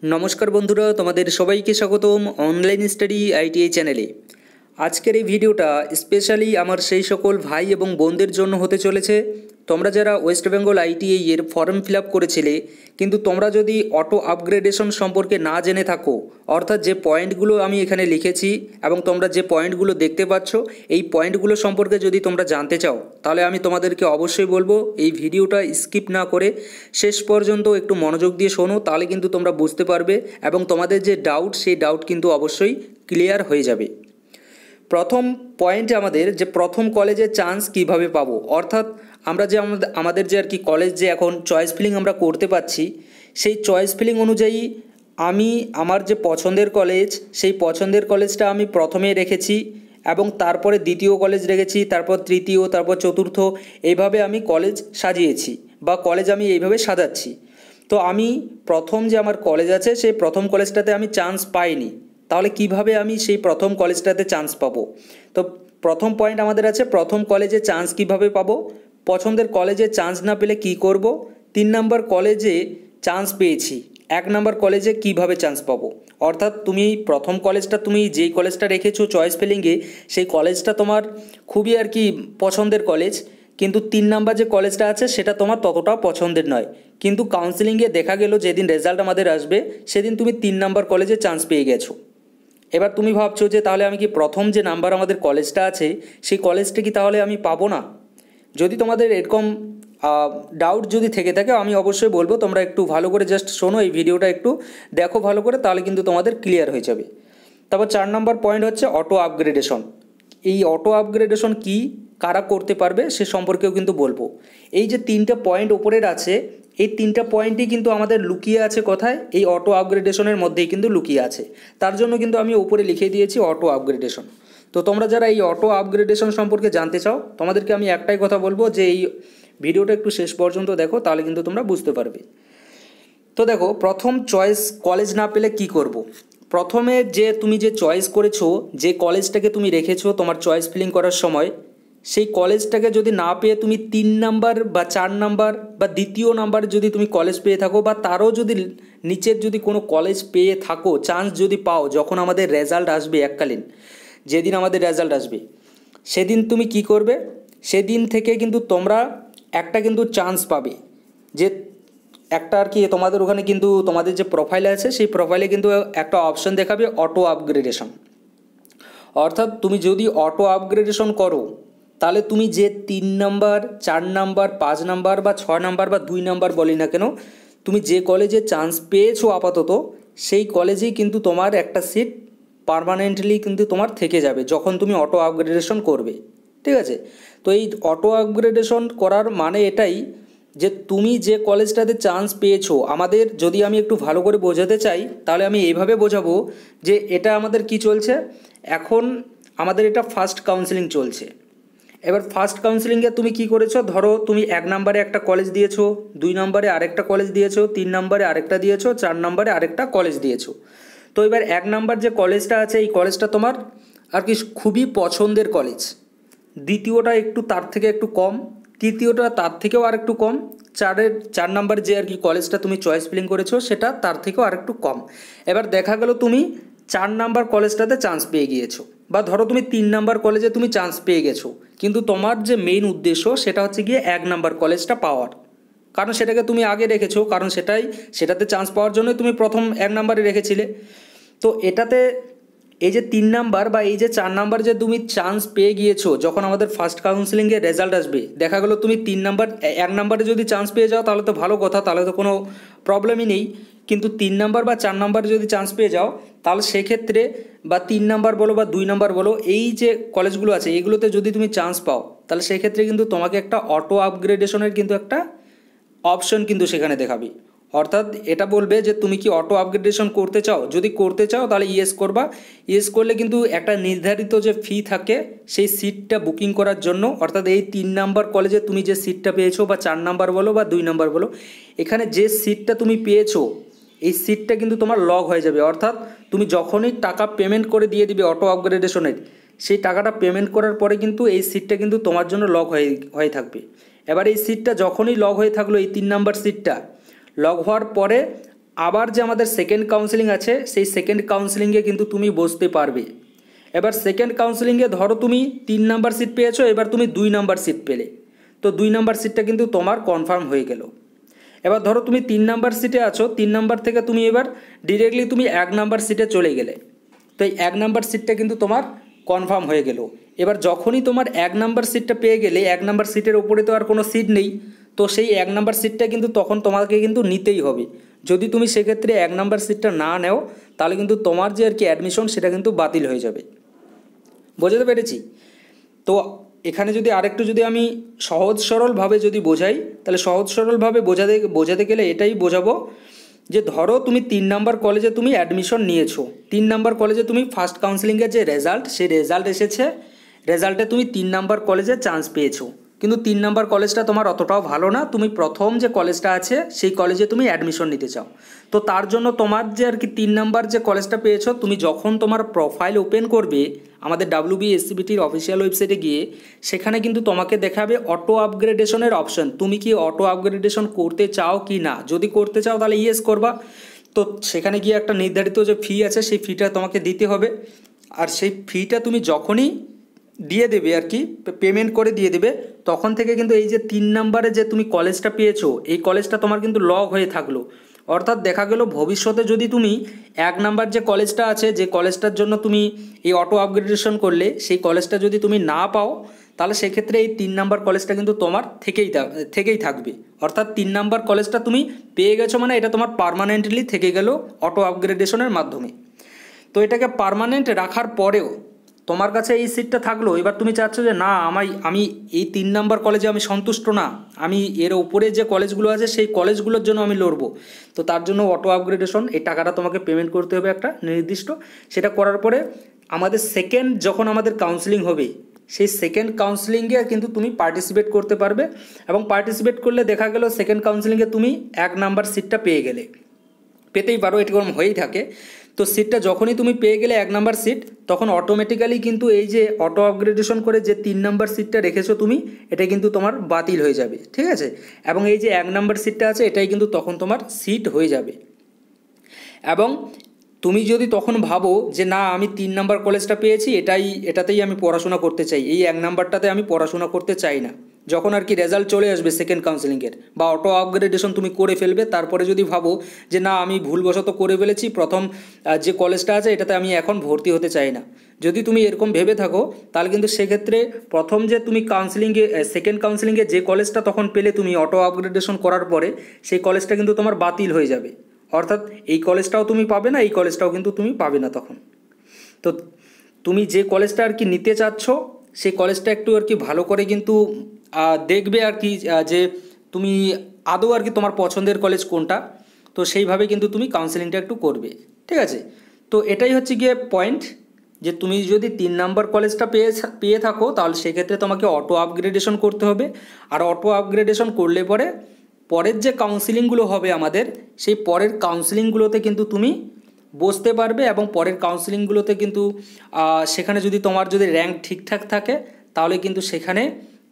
नमस्कार बंधुरा तुम्हारे सबाइके स्वागतम ऑनलाइन स्टाडी आईटीआई चैनेले। आजकेर এই ভিডিওটা স্পেশালি আমার সেই সকল ভাই এবং বোনদের জন্য হতে চলেছে তোমরা যারা ওয়েস্ট বেঙ্গল আইটিআই এর ফর্ম ফিল আপ করেছিলে কিন্তু তোমরা যদি অটো আপগ্রেডেশন সম্পর্কে না জেনে থাকো, অর্থাৎ যে পয়েন্টগুলো আমি এখানে লিখেছি এবং তোমরা যে পয়েন্টগুলো দেখতে পাচ্ছ এই পয়েন্টগুলো সম্পর্কে যদি তোমরা জানতে চাও তাহলে আমি তোমাদেরকে অবশ্যই বলবো এই ভিডিওটা স্কিপ না করে শেষ পর্যন্ত একটু মনোযোগ দিয়ে শোনো, তাহলে কিন্তু তোমরা বুঝতে পারবে এবং তোমাদের যে ডাউট সেই ডাউট কিন্তু অবশ্যই ক্লিয়ার হয়ে যাবে। প্রথম পয়েন্ট আমাদের যে প্রথম কলেজে চান্স কিভাবে পাবো, অর্থাৎ আমরা যে আমাদের যে আর কি কলেজ যে এখন চয়েস ফিলিং আমরা করতে পাচ্ছি সেই চয়েস ফিলিং অনুযায়ী আমি আমার যে পছন্দের কলেজ সেই পছন্দের কলেজটা আমি প্রথমে রেখেছি এবং তারপরে দ্বিতীয় কলেজ রেখেছি, তারপর তৃতীয়, তারপর চতুর্থ, এইভাবে আমি কলেজ সাজিয়েছি বা কলেজ আমি এইভাবে সাজাচ্ছি। তো আমি প্রথম যে আমার কলেজ আছে সেই প্রথম কলেজটাতে আমি চান্স পাইনি, তাহলে কিভাবে আমি সেই প্রথম কলেজটাতে চান্স পাবো? তো প্রথম পয়েন্ট আমাদের আছে প্রথম কলেজে চান্স কিভাবে পাবো, পছন্দের কলেজে চান্স না পেলে কি করব, 3 নম্বর কলেজে চান্স পেয়েছি, 1 নম্বর কলেজে কিভাবে চান্স পাবো। অর্থাৎ তুমি প্রথম কলেজটা তুমি যেই কলেজটা রেখেছো চয়েস ফিলিংয়ে সেই কলেজটা তোমার খুবই আর কি পছন্দের কলেজ, কিন্তু 3 নম্বর যে কলেজটা আছে সেটা তোমার ততটাও পছন্দের নয়, কিন্তু কাউন্সিলিংয়ে দেখা গেল যেদিন রেজাল্ট আমাদের আসবে সেদিন তুমি 3 নম্বর কলেজে চান্স পেয়ে গেছো। এবার তুমি ভাবছো যে তাহলে আমি কি প্রথম যে নাম্বার আমাদের কলেজটা আছে সেই কলেজটা কি তাহলে আমি পাবো না? যদি তোমাদের এরকম ডাউট যদি থেকে থাকে আমি অবশ্যই বলবো তোমরা একটু ভালো করে জাস্ট শোনো, এই ভিডিওটা একটু দেখো ভালো করে, তাহলে কিন্তু তোমাদের ক্লিয়ার হয়ে যাবে। তারপর 4 নম্বর পয়েন্ট হচ্ছে অটো আপগ্রেডেশন। এই অটো আপগ্রেডেশন কি, কারা করতে পারবে সে সম্পর্কেও কিন্তু বলবো। এই যে 3টা পয়েন্ট ওপরের আছে এই 3টা পয়েন্টই কিন্তু আমাদের লুকিয়ে আছে কোথায়, এই অটো আপগ্রেডেশনের মধ্যেই কিন্তু লুকিয়ে আছে। তার জন্য কিন্তু আমি উপরে লিখে দিয়েছি অটো আপগ্রেডেশন। তো তোমরা যারা এই অটো আপগ্রেডেশন সম্পর্কে জানতে চাও তোমাদেরকে আমি একটাই কথা বলবো যে এই ভিডিওটা একটু শেষ পর্যন্ত দেখো, তাহলে কিন্তু তোমরা বুঝতে পারবে। তো দেখো, প্রথম চয়েস কলেজ না পেলে কি করব। প্রথমে যে তুমি যে চয়েস করেছো, যে কলেজটাকে তুমি রেখেছো তোমার চয়েস ফিলিং করার সময়, সেই কলেজটাকে যদি না পেয়ে তুমি 3 নাম্বার বা 4 নাম্বার বা দ্বিতীয় নাম্বার যদি তুমি কলেজ পেয়ে থাকো বা তারও যদি নিচের যদি কোনো কলেজ পেয়ে থাকো, চান্স যদি পাও, যখন আমাদের রেজাল্ট আসবে এককালীন যেদিন আমাদের রেজাল্ট আসবে সেদিন তুমি কি করবে, সেদিন থেকে কিন্তু তোমরা একটা কিন্তু চান্স পাবে যে একটা আর কি তোমাদের ওখানে কিন্তু তোমাদের যে প্রোফাইলে আছে সেই প্রোফাইলে কিন্তু একটা অপশন দেখাবে অটো আপগ্রেডেশন। অর্থাৎ তুমি যদি অটো আপগ্রেডেশন করো তাহলে তুমি যে 3 নাম্বার, 4 নাম্বার, 5 নাম্বার বা 6 নাম্বার বা 2 নাম্বার বলি না কেন, তুমি যে কলেজে চান্স পেয়েছো আপাতত সেই কলেজেই কিন্তু তোমার একটা সিট পার্মানেন্টলি কিন্তু তোমার থেকে যাবে যখন তুমি অটো আপগ্রেডেশন করবে। ঠিক আছে? তো এই অটো আপগ্রেডেশন করার মানে এটাই যে তুমি যে কলেজটাতে চান্স পেয়েছো, আমাদের যদি আমি একটু ভালো করে বোঝাতে চাই তাহলে আমি এইভাবে বোঝাবো যে এটা আমাদের কি চলছে এখন, আমাদের এটা ফার্স্ট কাউন্সেলিং চলছে। এবার ফার্স্ট কাউন্সেলিংয়ে তুমি কি করেছো, ধরো তুমি 1 নম্বরে একটা কলেজ দিয়েছো, 2 নম্বরে আরেকটা কলেজ দিয়েছো, 3 নম্বরে আরেকটা দিয়েছো, 4 নম্বরে আরেকটা কলেজ দিয়েছো। তো এবার 1 নম্বর যে কলেজটা আছে এই কলেজটা তোমার আর কি খুবই পছন্দের কলেজ, দ্বিতীয়টা একটু তার থেকে একটু কম, তৃতীয়টা তার থেকেও আর একটু কম, 4 নম্বর যে আর কি কলেজটা তুমি চয়েস ফিলিং করেছো সেটা তার থেকেও আর একটু কম। এবার দেখা গেল তুমি 4 নাম্বার কলেজটাতে চান্স পেয়ে গিয়েছো বা ধরো তুমি 3 নাম্বার কলেজে তুমি চান্স পেয়ে গেছো, কিন্তু তোমার যে মেইন উদ্দেশ্য সেটা হচ্ছে গিয়ে 1 নাম্বার কলেজটা পাওয়ার, কারণ সেটাকে তুমি আগে রেখেছো, কারণ সেটাতে চান্স পাওয়ার জন্যই তুমি প্রথম 1 নাম্বারে রেখেছিলে। তো এটাতে এই যে 3 নাম্বার বা এই যে 4 নাম্বার যে তুমি চান্স পেয়ে গিয়েছো, যখন আমাদের ফার্স্ট কাউন্সেলিংয়ে রেজাল্ট আসবে দেখা গেলো তুমি 3 নাম্বার 1 নাম্বারে যদি চান্স পেয়ে যাও তাহলে তো ভালো কথা, তাহলে তো কোনো প্রবলেমই নেই, কিন্তু 3 নাম্বার বা 4 নাম্বারে যদি চান্স পেয়ে যাও তাহলে সেক্ষেত্রে বা 3 নাম্বার বলো বা 2 নাম্বার বলো এই যে কলেজগুলো আছে এগুলোতে যদি তুমি চান্স পাও তাহলে সেক্ষেত্রে কিন্তু তোমাকে একটা অটো আপগ্রেডেশনের কিন্তু একটা অপশন কিন্তু সেখানে দেখাবে। অর্থাৎ এটা বলবে যে তুমি কি অটো আপগ্রেডেশন করতে চাও, যদি করতে চাও তাহলে ইয়েস করবা, ইয়েস করলে কিন্তু একটা নির্ধারিত যে ফি থাকে সেই সিটটা বুকিং করার জন্য, অর্থাৎ এই 3 নাম্বার কলেজে তুমি যে সিটটা পেয়েছো বা 4 নাম্বার বলো বা 2 নাম্বার বলো, এখানে যে সিটটা তুমি পেয়েছো এই সিটটা কিন্তু তোমার লক হয়ে যাবে। অর্থাৎ তুমি যখনই টাকা পেমেন্ট করে দিয়ে দিবে অটো আপগ্রেডেশনের, সেই টাকাটা পেমেন্ট করার পরে কিন্তু এই সিটটা কিন্তু তোমার জন্য লক হয়ে থাকবে। এবার এই সিটটা যখনই লক হয়ে থাকলো, এই 3 নাম্বার সিটটা লক হওয়ার পরে আবার যে আমাদের সেকেন্ড কাউন্সেলিং আছে সেই সেকেন্ড কাউন্সেলিংয়ে কিন্তু তুমি বসতে পারবে। এবার সেকেন্ড কাউন্সেলিংয়ে ধরো তুমি 3 নাম্বার সিট পেয়েছো, এবার তুমি 2 নাম্বার সিট পেলে, তো 2 নাম্বার সিটটা কিন্তু তোমার কনফার্ম হয়ে গেল। এবার ধরো তুমি 3 নাম্বার সিটে আছো, 3 নাম্বার থেকে তুমি এবার ডিরেক্টলি তুমি 1 নাম্বার সিটে চলে গেলে, তো এই 1 নাম্বার সিটটা কিন্তু তোমার কনফার্ম হয়ে গেল। এবার যখনই তোমার 1 নাম্বার সিটটা পেয়ে গেলে, 1 নাম্বার সিটের ওপরে তো আর কোনো সিট নেই, তো সেই 1 নাম্বার সিটটা কিন্তু তখন তোমাকে কিন্তু নিতেই হবে। যদি তুমি সেক্ষেত্রে 1 নাম্বার সিটটা না নেও তাহলে কিন্তু তোমার যে আর কি অ্যাডমিশন সেটা কিন্তু বাতিল হয়ে যাবে। বোঝাতে পেরেছি? তো এখানে যদি আরেকটু যদি আমি সহজ সরলভাবে যদি বোঝাই, তাহলে সহজ সরলভাবে বোঝাতে গেলে এটাই বোঝাবো যে ধরো তুমি 3 নাম্বার কলেজে তুমি অ্যাডমিশন নিয়েছো, 3 নাম্বার কলেজে তুমি ফার্স্ট কাউন্সেলিংয়ের যে রেজাল্ট, সেই রেজাল্ট এসেছে, রেজাল্টে তুমি 3 নাম্বার কলেজে চান্স পেয়েছো, কিন্তু 3 নাম্বার কলেজটা তোমার অতটাও ভালো না, তুমি প্রথম যে কলেজটা আছে সেই কলেজে তুমি অ্যাডমিশন নিতে চাও। তো তার জন্য তোমার যে আর কি 3 নাম্বার যে কলেজটা পেয়েছো, তুমি যখন তোমার প্রোফাইল ওপেন করবে আমাদের WBSCBTর অফিসিয়াল ওয়েবসাইটে গিয়ে, সেখানে কিন্তু তোমাকে দেখাবে অটো আপগ্রেডেশনের অপশন। তুমি কি অটো আপগ্রেডেশন করতে চাও কি না? যদি করতে চাও তাহলে ইয়েস করবা। তো সেখানে গিয়ে একটা নির্ধারিত যে ফি আছে সেই ফিটা তোমাকে দিতে হবে। আর সেই ফিটা তুমি যখনই দিয়ে দেবে আর কি, পেমেন্ট করে দিয়ে দেবে, তখন থেকে কিন্তু এই যে 3 নাম্বারে যে তুমি কলেজটা পেয়েছো, এই কলেজটা তোমার কিন্তু লক হয়ে থাকলো। অর্থাৎ দেখা গেল ভবিষ্যতে যদি তুমি 1 নাম্বার যে কলেজটা আছে, যে কলেজটার জন্য তুমি এই অটো আপগ্রেডেশন করলে, সেই কলেজটা যদি তুমি না পাও, তাহলে সেক্ষেত্রে এই 3 নাম্বার কলেজটা কিন্তু তোমার থেকেই থাকবে। অর্থাৎ 3 নাম্বার কলেজটা তুমি পেয়ে গেছো মানে এটা তোমার পার্মানেন্টলি থেকে গেল অটো আপগ্রেডেশনের মাধ্যমে। তো এটাকে পার্মানেন্ট রাখার পরেও তোমার কাছে এই সিটটা থাকলো, এবার তুমি চাচ্ছ যে না আমি এই 3 নাম্বার কলেজে আমি সন্তুষ্ট না, আমি এর উপরে যে কলেজগুলো আছে সেই কলেজগুলোর জন্য আমি লড়বো। তো তার জন্য অটো আপগ্রেডেশন এই টাকাটা তোমাকে পেমেন্ট করতে হবে একটা নির্দিষ্ট। সেটা করার পরে আমাদের সেকেন্ড যখন আমাদের কাউন্সেলিং হবে, সেই সেকেন্ড কাউন্সেলিংয়ে কিন্তু তুমি পার্টিসিপেট করতে পারবে। এবং পার্টিসিপেট করলে দেখা গেল সেকেন্ড কাউন্সেলিংয়ে তুমি 1 নাম্বার সিটটা পেয়ে গেলে, পেতেই পারো, এরকম হয়েই থাকে। তো সিটটা যখনই তুমি পেয়ে গেলে 1 নাম্বার সিট, তখন অটোমেটিক্যালি কিন্তু এই যে অটো আপগ্রেডেশন করে যে 3 নাম্বার সিটটা রেখেছো তুমি, এটা কিন্তু তোমার বাতিল হয়ে যাবে, ঠিক আছে? এবং এই যে 1 নাম্বার সিটটা আছে এটাই কিন্তু তখন তোমার সিট হয়ে যাবে। এবং তুমি যদি তখন ভাবো যে না আমি 3 নাম্বার কলেজটা পেয়েছি, এটাতেই আমি পড়াশোনা করতে চাই, এই 1 নাম্বারটাতে আমি পড়াশোনা করতে চাই না, যখন আর কি রেজাল্ট চলে আসবে সেকেন্ড কাউন্সেলিংয়ের বা অটো আপগ্রেডেশন তুমি করে ফেলবে, তারপরে যদি ভাবো যে না আমি ভুলবশত করে ফেলেছি, প্রথম যে কলেজটা আছে এটাতে আমি এখন ভর্তি হতে চাই না, যদি তুমি এরকম ভেবে থাকো, তাহলে কিন্তু সেক্ষেত্রে প্রথম যে তুমি সেকেন্ড কাউন্সেলিংয়ে যে কলেজটা তখন পেলে তুমি অটো আপগ্রেডেশন করার পরে, সেই কলেজটা কিন্তু তোমার বাতিল হয়ে যাবে। অর্থাৎ এই কলেজটাও তুমি পাবে না, এই কলেজটাও কিন্তু তুমি পাবে না তখন। তো তুমি যে কলেজটা আর কি নিতে চাচ্ছ সেই কলেজটা একটু আর কি ভালো করে কিন্তু দেখবে আর কি, যে তুমি আদৌ আর কি তোমার পছন্দের কলেজ কোনটা, তো সেইভাবে কিন্তু তুমি কাউন্সেলিংটা একটু করবে, ঠিক আছে? তো এটাই হচ্ছে গিয়ে পয়েন্ট, যে তুমি যদি 3 নাম্বার কলেজটা পেয়ে থাকো তাহলে সেক্ষেত্রে তোমাকে অটো আপগ্রেডেশন করতে হবে। আর অটো আপগ্রেডেশন করলে পরের যে কাউন্সেলিংগুলো হবে আমাদের, সেই পরের কাউন্সেলিংগুলোতে কিন্তু তুমি বসতে পারবে। এবং পরের কাউন্সেলিংগুলোতে কিন্তু সেখানে যদি তোমার যদি র্যাঙ্ক ঠিকঠাক থাকে, তাহলে কিন্তু সেখানে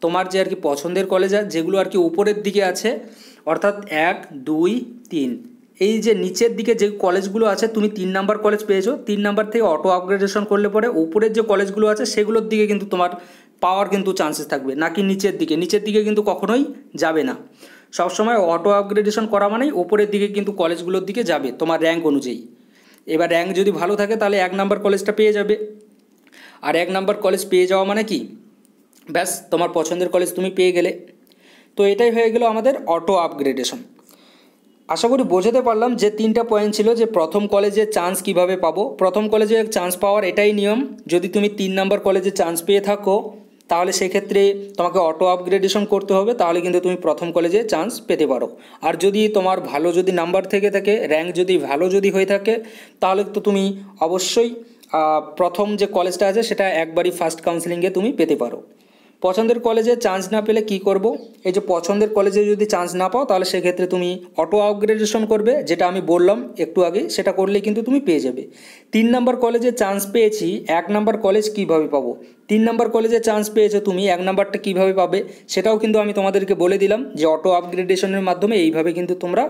তোমার যে আর কি পছন্দের কলেজ যেগুলো আর কি উপরের দিকে আছে, অর্থাৎ 1, 2, 3, এই যে নিচের দিকে যে কলেজগুলো আছে, তুমি 3 নাম্বার কলেজ পেয়েছো, 3 নাম্বার থেকে অটো আপগ্রেডেশন করলে পরে উপরের যে কলেজগুলো আছে সেগুলোর দিকে কিন্তু তোমার পাওয়ার কিন্তু চান্সেস থাকবে, নাকি নিচের দিকে কিন্তু কখনোই যাবে না। সবসময় অটো আপগ্রেডেশন করা মানেই ওপরের দিকে কিন্তু কলেজগুলোর দিকে যাবে তোমার র্যাঙ্ক অনুযায়ী। এবার র্যাঙ্ক যদি ভালো থাকে তাহলে 1 নাম্বার কলেজটা পেয়ে যাবে। আর 1 নাম্বার কলেজ পেয়ে যাওয়া মানে কি, ব্যাস তোমার পছন্দের কলেজ তুমি পেয়ে গেলে। তো এটাই হয়ে গেল আমাদের অটো আপগ্রেডেশন। আশা করি বোঝাতে পারলাম যে 3টা পয়েন্ট ছিল, যে প্রথম কলেজে চান্স কিভাবে পাবো। প্রথম কলেজে চান্স পাওয়ার এটাই নিয়ম, যদি তুমি 3 নাম্বার কলেজে চান্স পেয়ে থাকো তাহলে সেক্ষেত্রে তোমাকে অটো আপগ্রেডেশন করতে হবে, তাহলে কিন্তু তুমি প্রথম কলেজে চান্স পেতে পারো। আর যদি তোমার ভালো যদি নাম্বার থেকে থাকে, র্যাঙ্ক যদি ভালো যদি হয়ে থাকে, তাহলে তো তুমি অবশ্যই প্রথম যে কলেজটা আছে সেটা একবারই ফার্স্ট কাউন্সেলিংয়ে তুমি পেতে পারো। পছন্দের কলেজে চান্স না পেলে কি করব? এই যে পছন্দের কলেজে যদি চান্স না পাও তাহলে সেক্ষেত্রে তুমি অটো আপগ্রেডেশন করবে, যেটা আমি বললাম একটু আগে, সেটা করলেই কিন্তু তুমি পেয়ে যাবে। 3 নাম্বার কলেজে চান্স পেয়েছি, 1 নাম্বার কলেজ কিভাবে পাবো? 3 নাম্বার কলেজে চান্স পেয়েছো তুমি, 1 নাম্বারটা কীভাবে পাবে সেটাও কিন্তু আমি তোমাদেরকে বলে দিলাম যে অটো আপগ্রেডেশনের মাধ্যমে এইভাবে কিন্তু তোমরা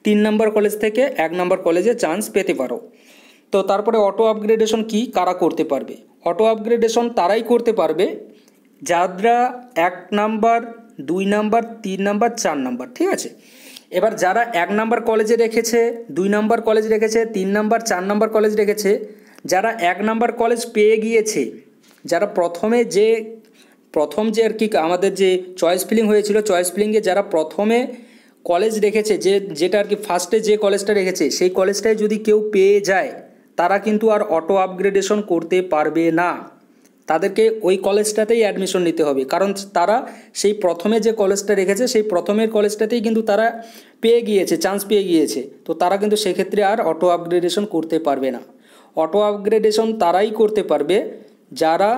3 নাম্বার কলেজ থেকে 1 নাম্বার কলেজে চান্স পেতে পারো। তো তারপরে অটো আপগ্রেডেশন কি কারা করতে পারবে? অটো আপগ্রেডেশন তারাই করতে পারবে যারা 1 নাম্বার, 2 নাম্বার, 3 নাম্বার, 4 নাম্বার, ঠিক আছে। এবার যারা 1 নাম্বার কলেজে রেখেছে, 2 নাম্বার কলেজ রেখেছে, 3 নাম্বার, 4 নাম্বার কলেজ রেখেছে, যারা 1 নাম্বার কলেজ পেয়ে গিয়েছে, যারা প্রথম যে আর কি আমাদের যে চয়েস ফিলিং হয়েছিল, চয়েস ফিলিংয়ে যারা প্রথমে কলেজ রেখেছে, যেটা আর কি ফার্স্টে যে কলেজটা রেখেছে সেই কলেজটায় যদি কেউ পেয়ে যায় তারা কিন্তু আর অটো আপগ্রেডেশন করতে পারবে না। তাদেরকে ওই কলেজটাতেই অ্যাডমিশন নিতে হবে, কারণ তারা সেই প্রথমে যে কলেজটা রেখেছে সেই প্রথমের কলেজটাতেই কিন্তু তারা পেয়ে গিয়েছে, চান্স পেয়ে গিয়েছে। তো তারা কিন্তু সেক্ষেত্রে আর অটো আপগ্রেডেশন করতে পারবে না। অটো আপগ্রেডেশন তারাই করতে পারবে যারা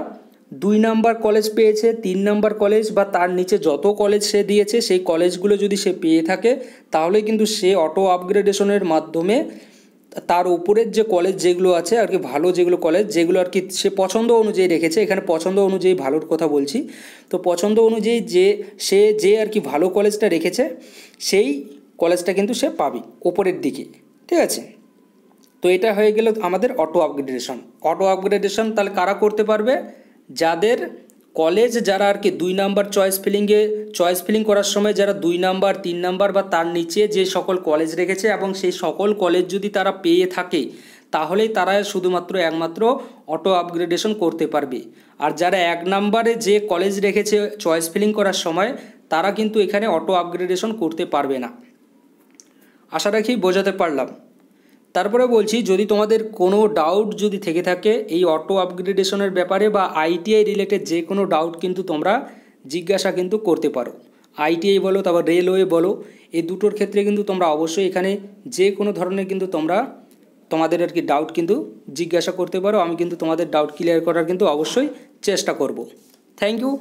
2 নাম্বার কলেজ পেয়েছে, 3 নাম্বার কলেজ বা তার নিচে যত কলেজ সে দিয়েছে সেই কলেজগুলো যদি সে পেয়ে থাকে তাহলে কিন্তু সে অটো আপগ্রেডেশনের মাধ্যমে তার উপরের যে কলেজ যেগুলো আছে আর কি, ভালো যেগুলো কলেজ যেগুলো আর কি সে পছন্দ অনুযায়ী রেখেছে, এখানে পছন্দ অনুযায়ী ভালোর কথা বলছি, তো পছন্দ অনুযায়ী যে আর কি ভালো কলেজটা রেখেছে সেই কলেজটা কিন্তু সে পাবে ওপরের দিকে, ঠিক আছে। তো এটা হয়ে গেল আমাদের অটো আপগ্রেডেশন। অটো আপগ্রেডেশন তাহলে কারা করতে পারবে? যাদের কলেজ, যারা আর কি 2 নাম্বার চয়েস ফিলিং করার সময় যারা 2 নাম্বার, 3 নাম্বার বা তার নিচে যে সকল কলেজ রেখেছে এবং সেই সকল কলেজ যদি তারা পেয়ে থাকে তাহলেই তারা শুধুমাত্র একমাত্র অটো আপগ্রেডেশন করতে পারবে। আর যারা 1 নাম্বারে যে কলেজ রেখেছে চয়েস ফিলিং করার সময় তারা কিন্তু এখানে অটো আপগ্রেডেশন করতে পারবে না। আশা রাখি বোঝাতে পারলাম। তারপরে বলছি, যদি তোমাদের কোনো ডাউট যদি থেকে থাকে এই অটো আপগ্রেডেশনের ব্যাপারে বা আইটিআই রিলেটেড যে কোনো ডাউট কিন্তু তোমরা জিজ্ঞাসা কিন্তু করতে পারো। আইটিআই বলো, তারপর রেলওয়ে বলো, এই দুটোর ক্ষেত্রে কিন্তু তোমরা অবশ্যই এখানে যে কোনো ধরনের কিন্তু তোমাদের আর কি ডাউট কিন্তু জিজ্ঞাসা করতে পারো। আমি কিন্তু তোমাদের ডাউট ক্লিয়ার করার কিন্তু অবশ্যই চেষ্টা করব। Thank you.